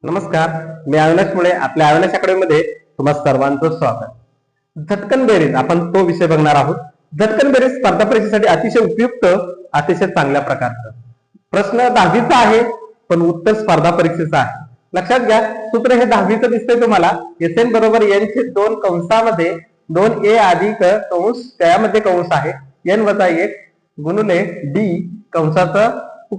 नमस्कार, मी अविनाश मुळे आपल्या अविनाश अकॅडमीमध्ये तुम्हा सर्वांचं स्वागत। झटकन बेरीज आपण तो विषय बघणार आहोत। झटकन बेरीज स्पर्धा परीक्षेसाठी अतिशय उपयुक्त, अतिशय चांगल्या प्रकारचं प्रश्न 10वीचा आहे, पण उत्तर स्पर्धा परीक्षेचं आहे। लक्षात घ्या, सूत्र हे 10वीचं दिसतंय तुम्हाला। SN बरोबर n छेद 2 कंसामध्ये 2a अधिक कंस त्यामध्ये कंस आहे n वजा 1 गुणिले d कंसाचा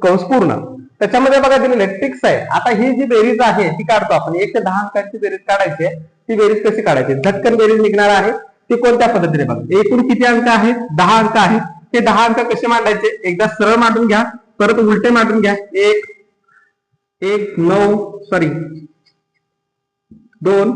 कंस पूर्ण। त्याच्यामध्ये बघा दिलेले ट्रिक्स आहे। आता ही जी बेरीज आहे ती काढतो आपण। 1 ते 10 अंकांची बेरीज काढायची आहे। ती बेरीज कशी काढायची? झटकन बेरीज निघणार आहे ती कोणत्या पद्धतीने बघा। एकूण किती अंक आहेत? 10 अंक आहेत। हे 10 अंक कसे मांडायचे? एकदा सरळ मांडून घ्या, परत उलटे मांडून घ्या। 2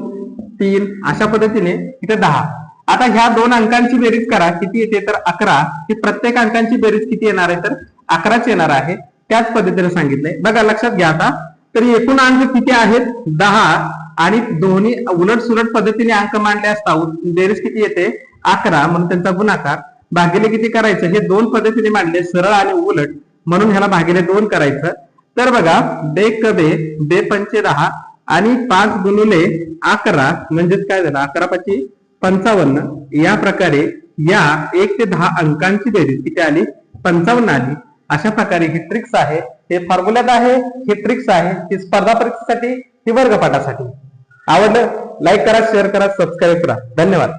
3 अशा पद्धतीने इथे 10। आता ह्या दोन अंकांची बेरीज करा, किती येते तर 11। ही प्रत्येक अंकांची बेरीज किती येणार आहे तर 11च येणार आहे। त्याच पद्धतीने सांगितलंय बघा, लक्षात घ्या। आता तर एकूण अंक किती आहेत? 10 आणि दोन्ही उलट सुलट पद्धतीने अंक मांडले असता बेरीज किती येते? 11। म्हणून त्यांचा गुणाकार भागिले किती करायचं? हे दोन पद्धतीने मांडले, सरळ आणि उलट, म्हणून ह्याला भागिले 2 करायचं। तर बघा, बे पंचे 10 आणि 5 गुणिले 11 म्हणजेच काय झालं? 11 5 55। या प्रकारे या 1 ते 10 अंकांची बेरीज किती आली? 55 आली। अशा प्रकारे ही ट्रिक्स आहे, हे फॉर्म्युल्यात आहे, ही ट्रिक्स आहे, ही स्पर्धा परीक्षेसाठी, ही वर्गपाठासाठी। आवडलं? लाईक करा, शेअर करा, सबस्क्राईब करा। धन्यवाद।